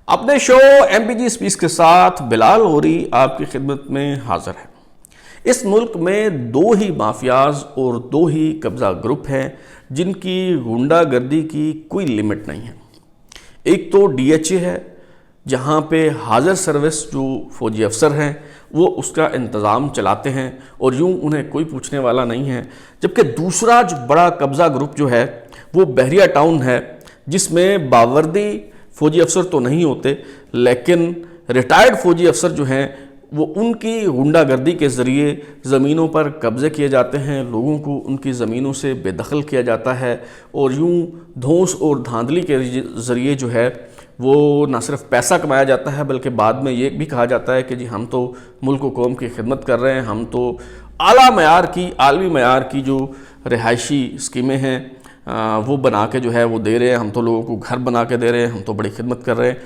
اپنے شو M P جی speech کے ساتھ بلال غوری آپ کی خدمت میں حاضر ہے۔ اس ملک میں دو ہی مافیاز اور دو ہی قبضہ گروپ ہیں جن کی غنڈہ گردی کی کوئی لمٹ نہیں ہے۔ ایک تو ڈی ایچ اے ہے، جہاں پہ حاضر سروس جو فوجی افسر ہیں وہ اس کا انتظام چلاتے ہیں اور یوں انہیں کوئی پوچھنے والا نہیں ہے، جبکہ دوسرا جو بڑا قبضہ گروپ جو ہے وہ بحریہ ٹاؤن ہے، جس میں باوردی فوجی افسر تو نہیں ہوتے لیکن ریٹائرڈ فوجی افسر جو ہیں وہ ان کی غنڈہ گردی کے ذریعے زمینوں پر قبضے کیے جاتے ہیں، لوگوں کو ان کی زمینوں سے بے دخل کیا جاتا ہے اور یوں دھونس اور دھاندلی کے ذریعے جو ہے وہ نہ صرف پیسہ کمایا جاتا ہے بلکہ بعد میں یہ بھی کہا جاتا ہے کہ جی ہم تو ملک و قوم کی خدمت کر رہے ہیں، ہم تو اعلیٰ معیار کی عالمی معیار کی جو رہائشی اسکیمیں ہیں وہ بنا کے جو ہے وہ دے رہے ہیں، ہم تو لوگوں کو گھر بنا کے دے رہے ہیں، ہم تو بڑی خدمت کر رہے ہیں۔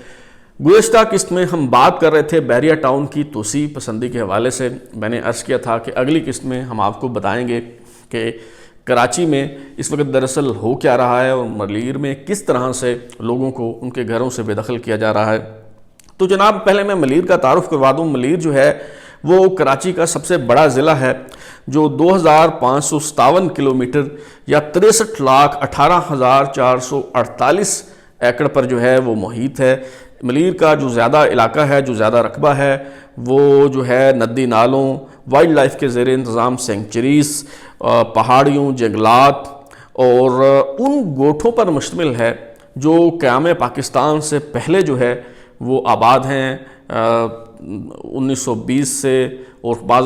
گزشتہ قسط میں ہم بات کر رہے تھے بحریہ ٹاؤن کی توسیع پسندی کے حوالے سے۔ میں نے عرض کیا تھا کہ اگلی قسط میں ہم آپ کو بتائیں گے کہ کراچی میں اس وقت دراصل ہو کیا رہا ہے اور ملیر میں کس طرح سے لوگوں کو ان کے گھروں سے بے دخل کیا جا رہا ہے۔ تو جناب پہلے میں ملیر کا تعارف کروا دوں۔ ملیر جو ہے وہ کراچی کا سب سے بڑا ضلع ہے جو 2557 کلومیٹر یا 63,18,448 ایکڑ پر جو ہے وہ محیط ہے۔ ملیر کا جو زیادہ علاقہ ہے، جو زیادہ رقبہ ہے، وہ جو ہے ندی نالوں، وائلڈ لائف کے زیر انتظام سینکچریز، پہاڑیوں، جنگلات اور ان گوٹھوں پر مشتمل ہے جو قیام پاکستان سے پہلے جو ہے وہ آباد ہیں 1920 سے، اور بعض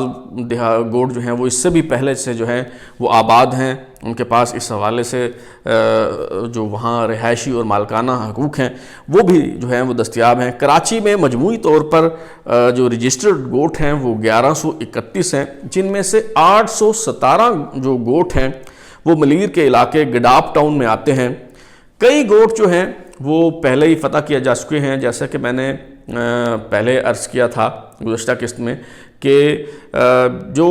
گوٹ جو ہیں وہ اس سے بھی پہلے سے جو ہیں وہ آباد ہیں۔ ان کے پاس اس حوالے سے جو وہاں رہائشی اور مالکانہ حقوق ہیں وہ بھی جو ہیں وہ دستیاب ہیں۔ کراچی میں مجموعی طور پر جو رجسٹرڈ گوٹ ہیں وہ 1131 ہیں، جن میں سے 817 جو گوٹ ہیں وہ ملیر کے علاقے گڈاپ ٹاؤن میں آتے ہیں۔ کئی گوٹ جو ہیں وہ پہلے ہی فتح کیا جا چکے ہیں، جیسا کہ میں نے پہلے عرض کیا تھا گزشتہ قسط میں کہ جو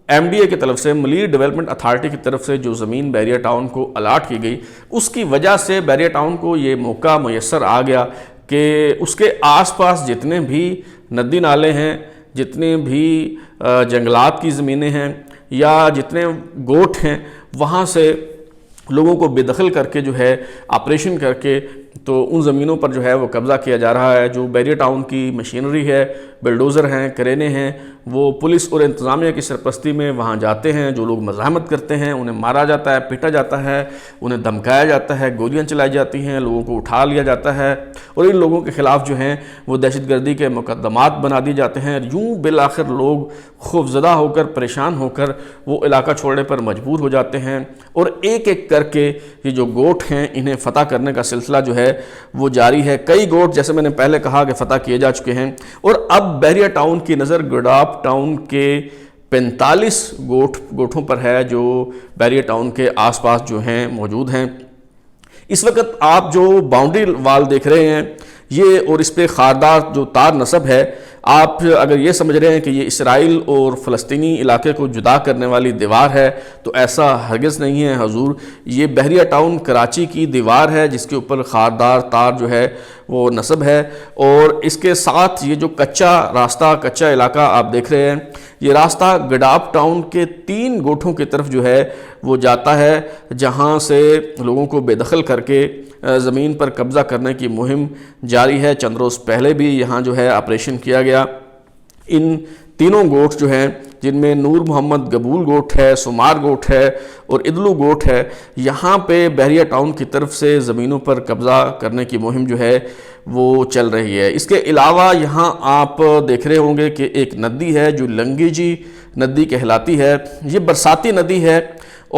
ایم ڈی اے کی طرف سے، ملیر ڈیولپمنٹ اتھارٹی کی طرف سے جو زمین بحریہ ٹاؤن کو الاٹ کی گئی، اس کی وجہ سے بحریہ ٹاؤن کو یہ موقع میسر آ گیا کہ اس کے آس پاس جتنے بھی ندی نالے ہیں، جتنے بھی جنگلات کی زمینیں ہیں یا جتنے گوٹ ہیں، وہاں سے لوگوں کو بے دخل کر کے جو ہے آپریشن کر کے تو ان زمینوں پر جو ہے وہ قبضہ کیا جا رہا ہے۔ جو بحریہ ٹاؤن کی مشینری ہے، بلڈوزر ہیں، کرینے ہیں، وہ پولیس اور انتظامیہ کی سرپرستی میں وہاں جاتے ہیں۔ جو لوگ مزاحمت کرتے ہیں انہیں مارا جاتا ہے، پیٹا جاتا ہے، انہیں دھمکایا جاتا ہے، گولیاں چلائی جاتی ہیں، لوگوں کو اٹھا لیا جاتا ہے اور ان لوگوں کے خلاف جو ہیں وہ دہشت گردی کے مقدمات بنا دیے جاتے ہیں۔ یوں بالآخر لوگ خوفزدہ ہو کر، پریشان ہو کر وہ علاقہ چھوڑنے پر مجبور ہو جاتے ہیں اور ایک ایک کر کے یہ جو گوٹ ہیں انہیں فتح کرنے کا سلسلہ جو ہے وہ جاری ہے۔ کئی گوٹ جیسے میں نے پہلے کہا کہ فتح کیے جا چکے ہیں اور اب بحریہ ٹاؤن کی نظر گڈاپ ٹاؤن کے 45 گوٹھوں پر ہے جو بحریہ ٹاؤن کے آس پاس جو ہیں موجود ہیں۔ اس وقت آپ جو باؤنڈری وال دیکھ رہے ہیں یہ اور اس پہ خاردار جو تار نصب ہے، آپ اگر یہ سمجھ رہے ہیں کہ یہ اسرائیل اور فلسطینی علاقے کو جدا کرنے والی دیوار ہے تو ایسا ہرگز نہیں ہے حضور۔ یہ بحریہ ٹاؤن کراچی کی دیوار ہے جس کے اوپر خاردار تار جو ہے وہ نصب ہے، اور اس کے ساتھ یہ جو کچا راستہ، کچا علاقہ آپ دیکھ رہے ہیں، یہ راستہ گڈاپ ٹاؤن کے 3 گوٹھوں کی طرف جو ہے وہ جاتا ہے، جہاں سے لوگوں کو بے دخل کر کے زمین پر قبضہ کرنے کی مہم جاری ہے۔ چند روز پہلے بھی یہاں جو ہے آپریشن کیا گیا۔ ان تینوں گوٹ جو ہیں جن میں نور محمد گبول گوٹ ہے، سمار گوٹ ہے اور ادلو گوٹ ہے، یہاں پہ بحریہ ٹاؤن کی طرف سے زمینوں پر قبضہ کرنے کی مہم جو ہے وہ چل رہی ہے۔ اس کے علاوہ یہاں آپ دیکھ رہے ہوں گے کہ ایک ندی ہے جو لنگی جی ندی کہلاتی ہے۔ یہ برساتی ندی ہے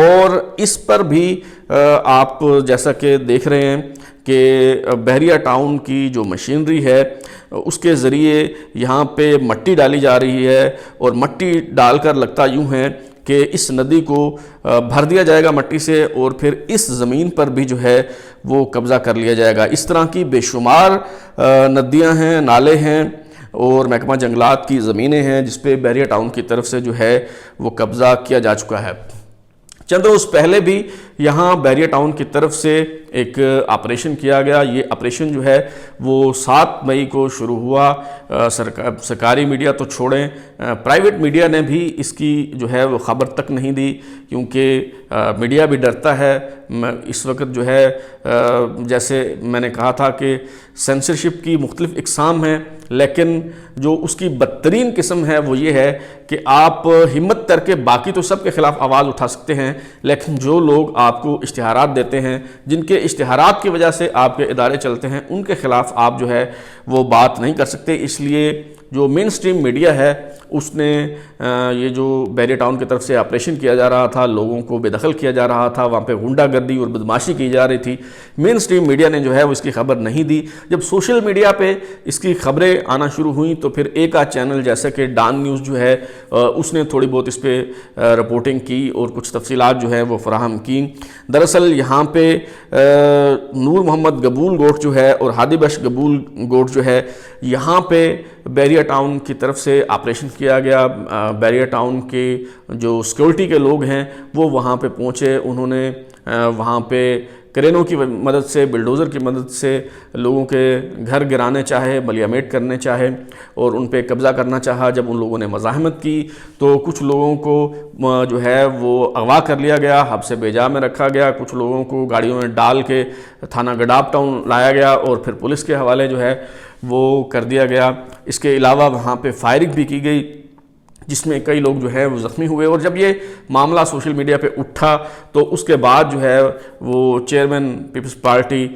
اور اس پر بھی آپ جیسا کہ دیکھ رہے ہیں کہ بحریہ ٹاؤن کی جو مشینری ہے اس کے ذریعے یہاں پہ مٹی ڈالی جا رہی ہے اور مٹی ڈال کر لگتا یوں ہے کہ اس ندی کو بھر دیا جائے گا مٹی سے اور پھر اس زمین پر بھی جو ہے وہ قبضہ کر لیا جائے گا۔ اس طرح کی بے شمار ندیاں ہیں، نالے ہیں اور محکمہ جنگلات کی زمینیں ہیں جس پہ بحریہ ٹاؤن کی طرف سے جو ہے وہ قبضہ کیا جا چکا ہے۔ چند روز پہلے بھی یہاں بحریہ ٹاؤن کی طرف سے ایک آپریشن کیا گیا. یہ آپریشن جو ہے وہ 7 مئی کو شروع ہوا. سرکاری میڈیا تو چھوڑیں، پرائیویٹ میڈیا نے بھی اس کی جو ہے وہ خبر تک نہیں دی، کیونکہ میڈیا بھی ڈرتا ہے. اس وقت جو ہے جیسے میں نے کہا تھا کہ سینسرشپ کی مختلف اقسام ہیں، لیکن جو اس کی بدترین قسم ہے وہ یہ ہے کہ آپ ہمت کر کے باقی تو سب کے خلاف آواز اٹھا سکتے ہیں، لیکن جو لوگ آپ کو اشتہارات دیتے ہیں، جن کے اشتہارات کی وجہ سے آپ کے ادارے چلتے ہیں، ان کے خلاف آپ جو ہے وہ بات نہیں کر سکتے. اس لیے جو مین سٹریم میڈیا ہے اس نے یہ جو بحریہ ٹاؤن کی طرف سے آپریشن کیا جا رہا تھا، لوگوں کو بے دخل کیا جا رہا تھا، وہاں پہ غنڈہ گردی اور بدماشی کی جا رہی تھی، مین سٹریم میڈیا نے جو ہے وہ اس کی خبر نہیں دی. جب سوشل میڈیا پہ اس کی خبریں آنا شروع ہوئیں تو پھر ایک آدھ چینل جیسے کہ ڈان نیوز جو ہے اس نے تھوڑی بہت اس پہ رپورٹنگ کی اور کچھ تفصیلات جو ہے وہ فراہم کی. دراصل یہاں پہ نور محمد گبول گوٹ جو ہے اور ہادی بخش گبول گوٹ جو ہے، یہاں پہ بحریہ ٹاؤن کی طرف سے آپریشن کیا گیا. بحریہ ٹاؤن کے جو سیکورٹی کے لوگ ہیں وہ وہاں پہ پہنچے، انہوں نے وہاں پہ کرینوں کی مدد سے، بلڈوزر کی مدد سے لوگوں کے گھر گرانے چاہے، ملیامیٹ کرنے چاہے اور ان پہ قبضہ کرنا چاہا. جب ان لوگوں نے مزاحمت کی تو کچھ لوگوں کو جو ہے وہ اغوا کر لیا گیا، حبس بے میں رکھا گیا، کچھ لوگوں کو گاڑیوں میں ڈال کے تھانہ گڈاب ٹاؤن لایا گیا اور پھر پولیس کے حوالے جو ہے وہ کر دیا گیا. اس کے علاوہ وہاں پہ فائرنگ بھی کی گئی جس میں کئی لوگ جو ہے وہ زخمی ہوئے. اور جب یہ معاملہ سوشل میڈیا پہ اٹھا تو اس کے بعد جو ہے وہ چیئرمین پیپلز پارٹی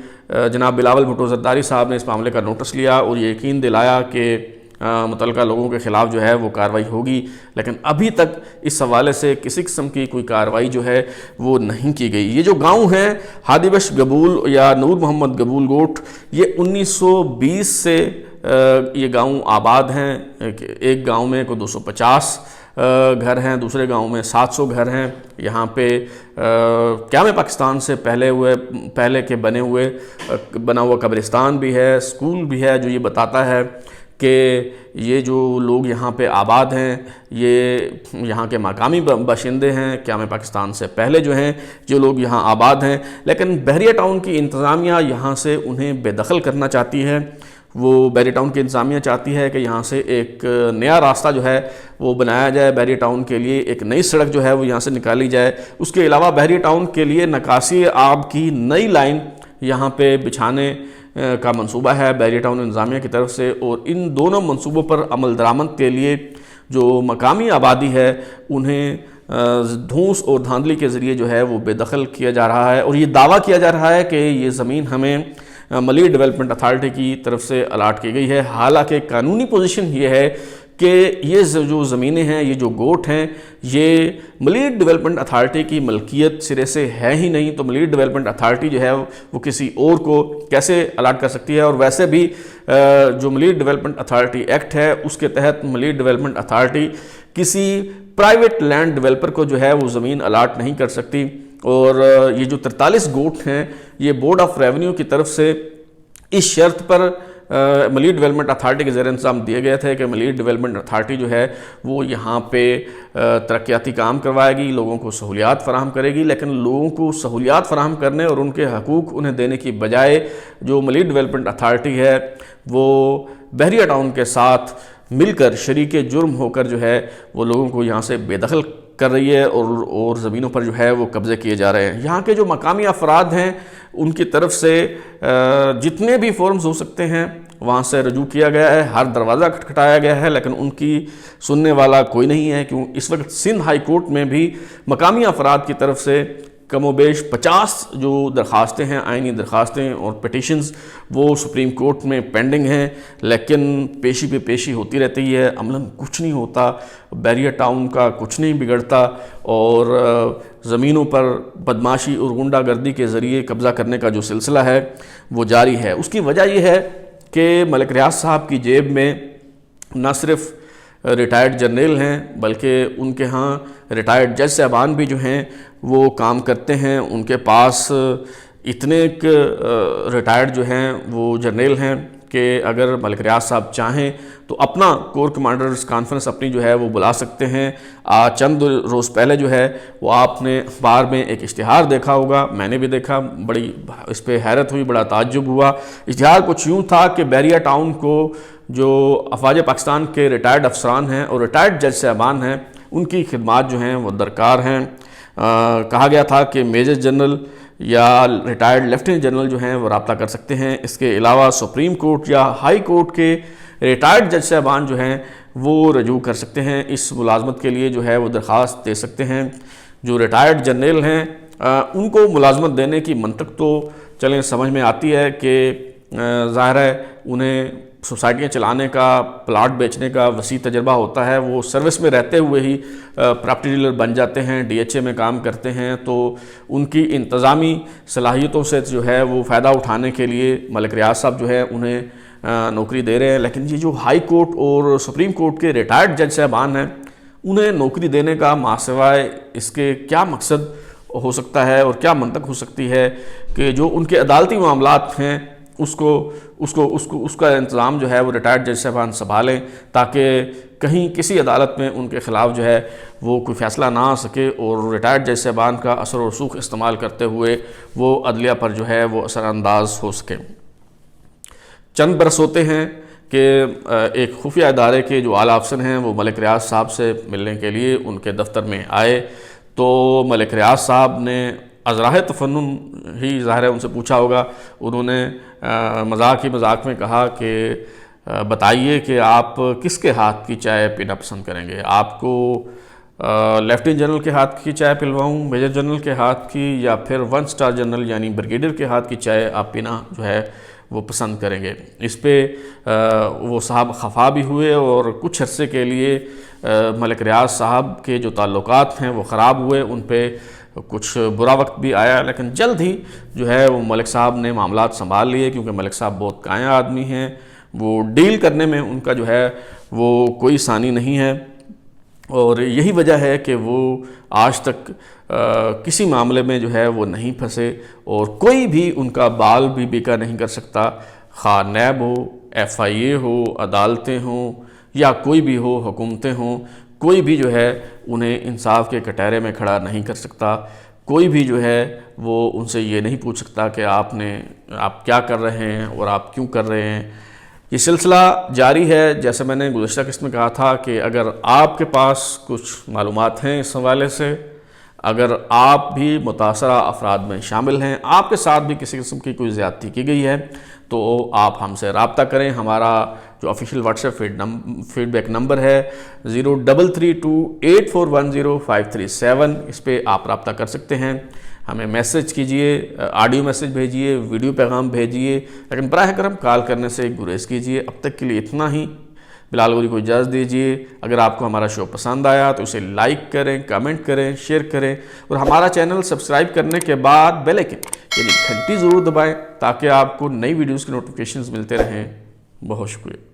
جناب بلاول بھٹو زرداری صاحب نے اس معاملے کا نوٹس لیا اور یہ یقین دلایا کہ متعلقہ لوگوں کے خلاف جو ہے وہ کارروائی ہوگی. لیکن ابھی تک اس حوالے سے کسی قسم کی کوئی کارروائی جو ہے وہ نہیں کی گئی. یہ جو گاؤں ہیں ہادی بخش گبول یا نور محمد گبول گوٹ، یہ 1920 سے یہ گاؤں آباد ہیں. ایک گاؤں میں کوئی 250 گھر ہیں، دوسرے گاؤں میں 700 گھر ہیں. یہاں پہ قیام پاکستان سے پہلے کے بنا ہوا قبرستان بھی ہے، اسکول بھی ہے، جو یہ بتاتا ہے کہ یہ جو لوگ یہاں پہ آباد ہیں یہ یہاں کے مقامی باشندے ہیں، قیام پاکستان سے پہلے جو ہیں جو لوگ یہاں آباد ہیں. لیکن بحریہ ٹاؤن کی انتظامیہ یہاں سے انہیں بے دخل کرنا چاہتی ہے. وہ بحریہ ٹاؤن کی انتظامیہ چاہتی ہے کہ یہاں سے ایک نیا راستہ جو ہے وہ بنایا جائے، بحریہ ٹاؤن کے لیے ایک نئی سڑک جو ہے وہ یہاں سے نکالی جائے. اس کے علاوہ بحریہ ٹاؤن کے لیے نکاسی آب کی نئی لائن یہاں پہ بچھانے کا منصوبہ ہے بحریہ ٹاؤن انتظامیہ کی طرف سے. اور ان دونوں منصوبوں پر عمل درآمد کے لیے جو مقامی آبادی ہے انہیں دھونس اور دھاندلی کے ذریعے جو ہے وہ بے دخل کیا جا رہا ہے. اور یہ دعویٰ کیا جا رہا ہے کہ یہ زمین ہمیں ملی ڈیولپمنٹ اتھارٹی کی طرف سے الاٹ کی گئی ہے. حالانکہ قانونی پوزیشن یہ ہے کہ یہ جو زمینیں ہیں، یہ جو گوٹ ہیں، یہ ملی ڈیولپمنٹ اتھارٹی کی ملکیت سرے سے ہے ہی نہیں. تو ملی ڈیولپمنٹ اتھارٹی جو ہے وہ کسی اور کو کیسے الاٹ کر سکتی ہے؟ اور ویسے بھی جو ملی ڈیولپمنٹ اتھارٹی ایکٹ ہے اس کے تحت ملی ڈیولپمنٹ اتھارٹی کسی پرائیویٹ لینڈ ڈیولپر کو جو ہے وہ زمین الاٹ نہیں کر سکتی. اور یہ جو 43 گوٹ ہیں یہ بورڈ آف ریونیو کی طرف سے اس شرط پر ملی ڈیولپمنٹ اتھارٹی کے زیر انتظام دیے گئے تھے کہ ملی ڈیولپمنٹ اتھارٹی جو ہے وہ یہاں پہ ترقیاتی کام کروائے گی، لوگوں کو سہولیات فراہم کرے گی. لیکن لوگوں کو سہولیات فراہم کرنے اور ان کے حقوق انہیں دینے کی بجائے جو ملی ڈیولپمنٹ اتھارٹی ہے وہ بحریہ ٹاؤن کے ساتھ مل کر شریک جرم ہو کر جو ہے وہ لوگوں کو یہاں سے بے دخل کر رہی ہے اور زمینوں پر جو ہے وہ قبضے کیے جا رہے ہیں. یہاں کے جو مقامی افراد ہیں ان کی طرف سے جتنے بھی فورمز ہو سکتے ہیں وہاں سے رجوع کیا گیا ہے، ہر دروازہ کھٹکھٹایا گیا ہے، لیکن ان کی سننے والا کوئی نہیں ہے. کیوں اس وقت سندھ ہائی کورٹ میں بھی مقامی افراد کی طرف سے کم و بیش 50 جو درخواستیں ہیں، آئینی درخواستیں اور پٹیشنز، وہ سپریم کورٹ میں پینڈنگ ہیں. لیکن پیشی پہ پیشی ہوتی رہتی ہے، عملاً کچھ نہیں ہوتا. بحریہ ٹاؤن کا کچھ نہیں بگڑتا اور زمینوں پر بدماشی اور غنڈہ گردی کے ذریعے قبضہ کرنے کا جو سلسلہ ہے وہ جاری ہے. اس کی وجہ یہ ہے کہ ملک ریاض صاحب کی جیب میں نہ صرف ریٹائرڈ جرنیل ہیں بلکہ ان کے ہاں ریٹائرڈ جج صاحبان بھی جو ہیں وہ کام کرتے ہیں. ان کے پاس اتنے ریٹائرڈ جو ہیں وہ جرنیل ہیں کہ اگر ملک ریاض صاحب چاہیں تو اپنا کور کمانڈرز کانفرنس اپنی جو ہے وہ بلا سکتے ہیں۔ چند روز پہلے جو ہے وہ آپ نے اخبار میں ایک اشتہار دیکھا ہوگا، میں نے بھی دیکھا، بڑی اس پہ حیرت ہوئی، بڑا تعجب ہوا۔ اشتہار کچھ یوں تھا کہ بیریا ٹاؤن کو جو افواج پاکستان کے ریٹائرڈ افسران ہیں اور ریٹائرڈ جج صاحبان ہیں ان کی خدمات جو ہیں وہ درکار ہیں۔ کہا گیا تھا کہ میجر جنرل یا ریٹائرڈ لیفٹیننٹ جنرل جو ہیں وہ رابطہ کر سکتے ہیں، اس کے علاوہ سپریم کورٹ یا ہائی کورٹ کے ریٹائرڈ جج صاحبان جو ہیں وہ رجوع کر سکتے ہیں، اس ملازمت کے لیے جو ہے وہ درخواست دے سکتے ہیں۔ جو ریٹائرڈ جنرل ہیں ان کو ملازمت دینے کی منطق تو چلیں سمجھ میں آتی ہے کہ ظاہر ہے انہیں سوسائٹیاں چلانے کا، پلاٹ بیچنے کا وسیع تجربہ ہوتا ہے، وہ سروس میں رہتے ہوئے ہی پراپرٹی ڈیلر بن جاتے ہیں، ڈی ایچ اے میں کام کرتے ہیں، تو ان کی انتظامی صلاحیتوں سے جو ہے وہ فائدہ اٹھانے کے لیے ملک ریاض صاحب جو ہے انہیں نوکری دے رہے ہیں۔ لیکن یہ جو ہائی کورٹ اور سپریم کورٹ کے ریٹائرڈ جج صاحبان ہیں انہیں نوکری دینے کا ماسوائے اس کے کیا مقصد ہو سکتا ہے اور کیا منطق ہو سکتی ہے کہ جو ان کے عدالتی معاملات ہیں اس کا انتظام جو ہے وہ ریٹائرڈ جج صاحبان سنبھالیں، تاکہ کہیں کسی عدالت میں ان کے خلاف جو ہے وہ کوئی فیصلہ نہ آ سکے اور ریٹائرڈ جج صاحبان کا اثر و رسوخ استعمال کرتے ہوئے وہ عدلیہ پر جو ہے وہ اثر انداز ہو سکے۔ چند برس ہوتے ہیں کہ ایک خفیہ ادارے کے جو اعلیٰ افسر ہیں وہ ملک ریاض صاحب سے ملنے کے لیے ان کے دفتر میں آئے، تو ملک ریاض صاحب نے ازراہ تفنن ہی ظاہر ہے ان سے پوچھا ہوگا، انہوں نے مذاق میں کہا کہ بتائیے کہ آپ کس کے ہاتھ کی چائے پینا پسند کریں گے، آپ کو لیفٹیننٹ جنرل کے ہاتھ کی چائے پلواؤں، میجر جنرل کے ہاتھ کی، یا پھر 1 اسٹار جنرل یعنی بریگیڈیئر کے ہاتھ کی چائے آپ پینا جو ہے وہ پسند کریں گے۔ اس پہ وہ صاحب خفا بھی ہوئے اور کچھ عرصے کے لیے ملک ریاض صاحب کے جو تعلقات ہیں وہ خراب ہوئے، ان پہ کچھ برا وقت بھی آیا، لیکن جلد ہی جو ہے وہ ملک صاحب نے معاملات سنبھال لیے، کیونکہ ملک صاحب بہت قائم آدمی ہیں، وہ ڈیل کرنے میں ان کا جو ہے وہ کوئی ثانی نہیں ہے، اور یہی وجہ ہے کہ وہ آج تک کسی معاملے میں جو ہے وہ نہیں پھنسے، اور کوئی بھی ان کا بال بھی بیکا نہیں کر سکتا، خواہ نیب ہو، ایف آئی اے ہو، عدالتیں ہوں یا کوئی بھی ہو، حکومتیں ہوں، کوئی بھی جو ہے انہیں انصاف کے کٹہرے میں کھڑا نہیں کر سکتا، کوئی بھی جو ہے وہ ان سے یہ نہیں پوچھ سکتا کہ آپ کیا کر رہے ہیں اور آپ کیوں کر رہے ہیں۔ یہ سلسلہ جاری ہے، جیسے میں نے گزشتہ قسط میں کہا تھا کہ اگر آپ کے پاس کچھ معلومات ہیں اس حوالے سے، اگر آپ بھی متاثرہ افراد میں شامل ہیں، آپ کے ساتھ بھی کسی قسم کی کوئی زیادتی کی گئی ہے، تو آپ ہم سے رابطہ کریں۔ ہمارا جو official WhatsApp feedback number ہے 033284105337، اس پہ آپ رابطہ کر سکتے ہیں، ہمیں میسج کیجئے، آڈیو میسج بھیجئے، ویڈیو پیغام بھیجئے، لیکن براہ کرم کال کرنے سے گریز کیجئے۔ اب تک کے لیے اتنا ہی، بلال غوری کو اجازت دیجئے۔ اگر آپ کو ہمارا شو پسند آیا تو اسے لائک کریں، کمنٹ کریں، شیئر کریں، اور ہمارا چینل سبسکرائب کرنے کے بعد بیل آئکن یعنی گھنٹی ضرور دبائیں، تاکہ آپ کو نئی ویڈیوز کی نوٹیفیکیشنز ملتے رہیں۔ بہت شکریہ۔